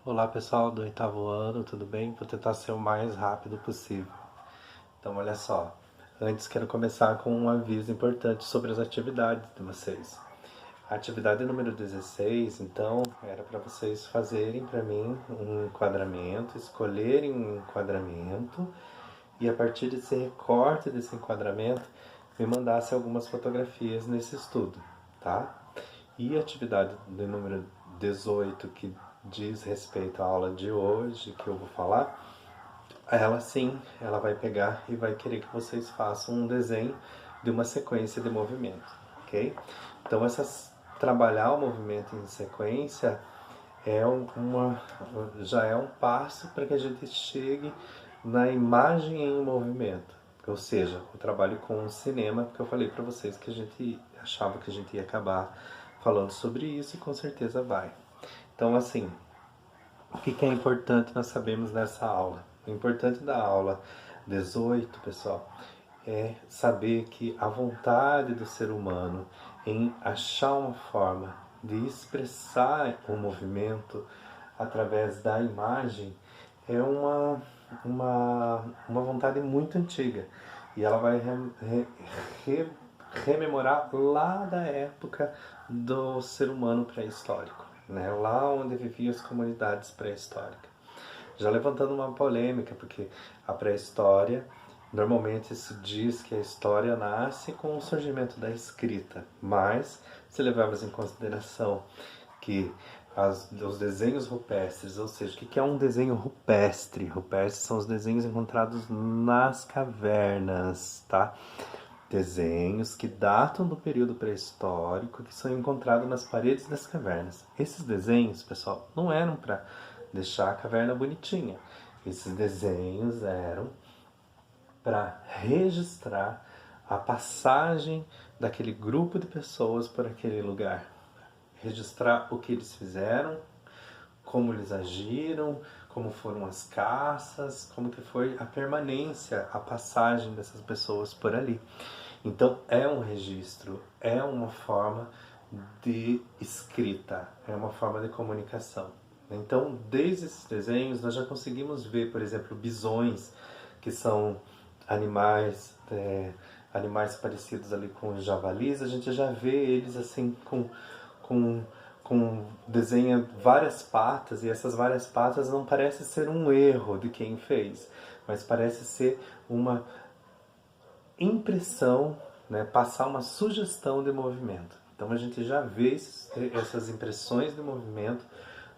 Olá pessoal do oitavo ano, tudo bem? Vou tentar ser o mais rápido possível. Então olha só, antes quero começar com um aviso importante sobre as atividades de vocês. A atividade número 16, então, era para vocês fazerem para mim um enquadramento, escolherem um enquadramento e a partir desse recorte desse enquadramento me mandasse algumas fotografias nesse estudo, tá? E a atividade de número 18, que diz respeito à aula de hoje, que eu vou falar, ela sim, ela vai pegar e vai querer que vocês façam um desenho de uma sequência de movimento, ok? Então, trabalhar o movimento em sequência já é um passo para que a gente chegue na imagem em movimento. Ou seja, o trabalho com o cinema, porque eu falei para vocês que a gente achava que a gente ia acabar falando sobre isso e com certeza vai. Então, assim, o que é importante nós sabemos nessa aula? O importante da aula 18, pessoal, é saber que a vontade do ser humano em achar uma forma de expressar o movimento através da imagem é uma vontade muito antiga. E ela vai rememorar lá da época do ser humano pré-histórico, né? Lá onde viviam as comunidades pré-históricas. Já levantando uma polêmica, porque a pré-história, normalmente se diz que a história nasce com o surgimento da escrita, mas se levarmos em consideração que os desenhos rupestres, ou seja, o que é um desenho rupestre? Rupestres são os desenhos encontrados nas cavernas, tá? Desenhos que datam do período pré-histórico, que são encontrados nas paredes das cavernas. Esses desenhos, pessoal, não eram para deixar a caverna bonitinha. Esses desenhos eram para registrar a passagem daquele grupo de pessoas por aquele lugar. Registrar o que eles fizeram, como eles agiram, como foram as caças, como que foi a permanência, a passagem dessas pessoas por ali. Então é um registro, é uma forma de escrita, é uma forma de comunicação. Então, desde esses desenhos, nós já conseguimos ver, por exemplo, bisões, que são animais, animais parecidos ali com os javalis, a gente já vê eles assim com, desenha várias patas, e essas várias patas não parece ser um erro de quem fez, mas parece ser uma impressão, né, passar uma sugestão de movimento. Então a gente já vê essas impressões de movimento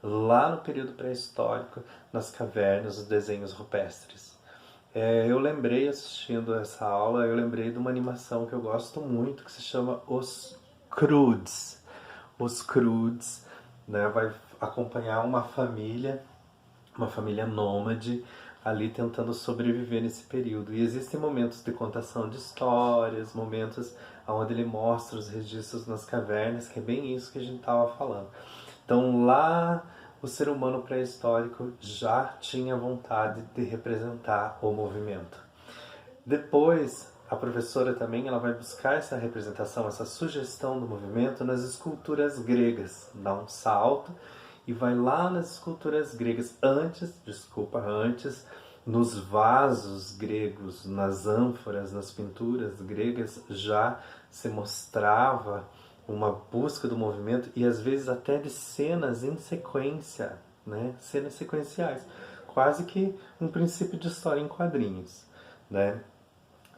lá no período pré-histórico, nas cavernas, os desenhos rupestres. Eu lembrei, assistindo essa aula, eu lembrei de uma animação que eu gosto muito, que se chama Os Croods. Os Croods, né, vai acompanhar uma família nômade, ali tentando sobreviver nesse período. E existem momentos de contação de histórias, momentos onde ele mostra os registros nas cavernas, que é bem isso que a gente estava falando. Então lá o ser humano pré-histórico já tinha vontade de representar o movimento. Depois, a professora também ela vai buscar essa representação, essa sugestão do movimento nas esculturas gregas. Dá um salto e vai lá nas esculturas gregas. Antes, nos vasos gregos, nas ânforas, nas pinturas gregas, já se mostrava uma busca do movimento e às vezes até de cenas em sequência, né? Cenas sequenciais, quase que um princípio de história em quadrinhos, né?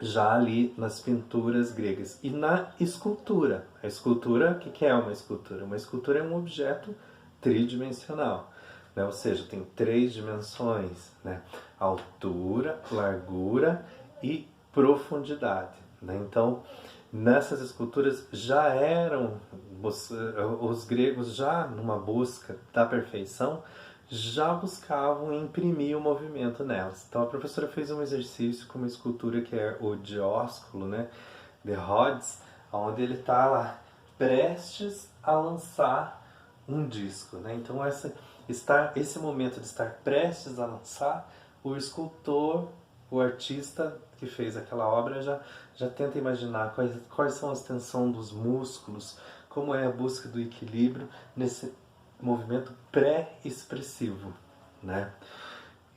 Já ali nas pinturas gregas. E na escultura. A escultura, o que é uma escultura? Uma escultura é um objeto tridimensional, né? Ou seja, tem 3 dimensões, né? Altura, largura e profundidade, né? Então, nessas esculturas já eram os gregos, já numa busca da perfeição, já buscavam imprimir o movimento nelas. Então a professora fez um exercício com uma escultura que é o Dioscuro, né, de Rhodes, onde ele está lá prestes a lançar um disco, né? Então esse momento de estar prestes a lançar, o escultor, o artista que fez aquela obra já tenta imaginar quais são as tensões dos músculos, como é a busca do equilíbrio movimento pré-expressivo, né?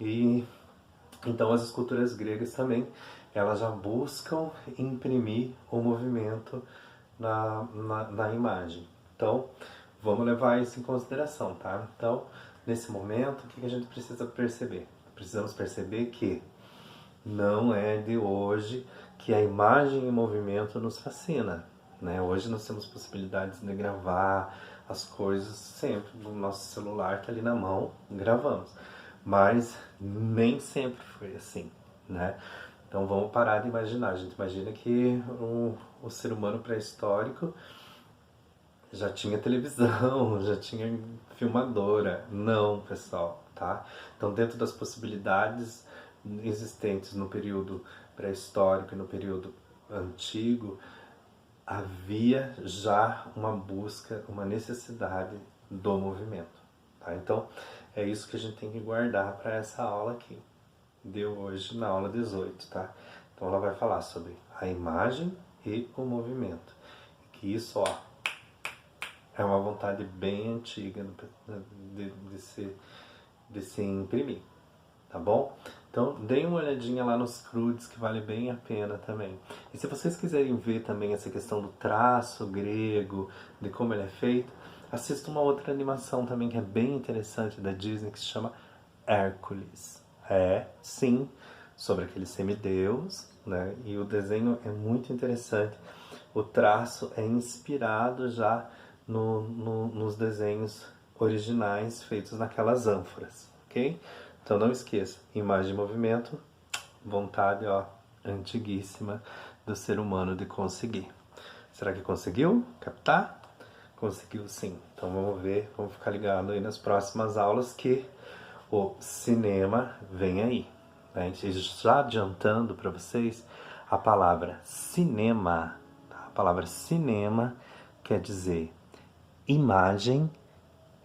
E então as esculturas gregas também, elas já buscam imprimir o movimento na imagem. Então, vamos levar isso em consideração, tá? Então, nesse momento, o que a gente precisa perceber? Precisamos perceber que não é de hoje que a imagem em movimento nos fascina, né? Hoje nós temos possibilidades de gravar as coisas sempre. O nosso celular está ali na mão, gravamos. Mas nem sempre foi assim, né? Então vamos parar de imaginar. A gente imagina que o ser humano pré-histórico já tinha televisão, já tinha filmadora. Não, pessoal, tá? Então, dentro das possibilidades existentes no período pré-histórico e no período antigo, havia já uma busca, uma necessidade do movimento, tá? Então, é isso que a gente tem que guardar para essa aula aqui, de hoje, na aula 18, tá? Então, ela vai falar sobre a imagem e o movimento. Que isso, ó, é uma vontade bem antiga de se imprimir, tá bom? Então, deem uma olhadinha lá nos crudes, que vale bem a pena também. E se vocês quiserem ver também essa questão do traço grego, de como ele é feito, assista uma outra animação também que é bem interessante da Disney, que se chama Hércules. É, sim, sobre aquele semideus, né? E o desenho é muito interessante. O traço é inspirado já nos desenhos originais feitos naquelas ânforas, ok? Então não esqueça, imagem e movimento, vontade, ó, antiguíssima do ser humano de conseguir. Será que conseguiu captar? Conseguiu sim. Então vamos ver, vamos ficar ligado aí nas próximas aulas que o cinema vem aí. A gente já adiantando para vocês a palavra cinema. A palavra cinema quer dizer imagem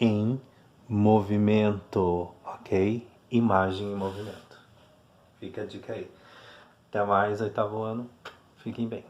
em movimento, ok? Imagem em movimento. Fica a dica aí. Até mais, 8º ano. Fiquem bem.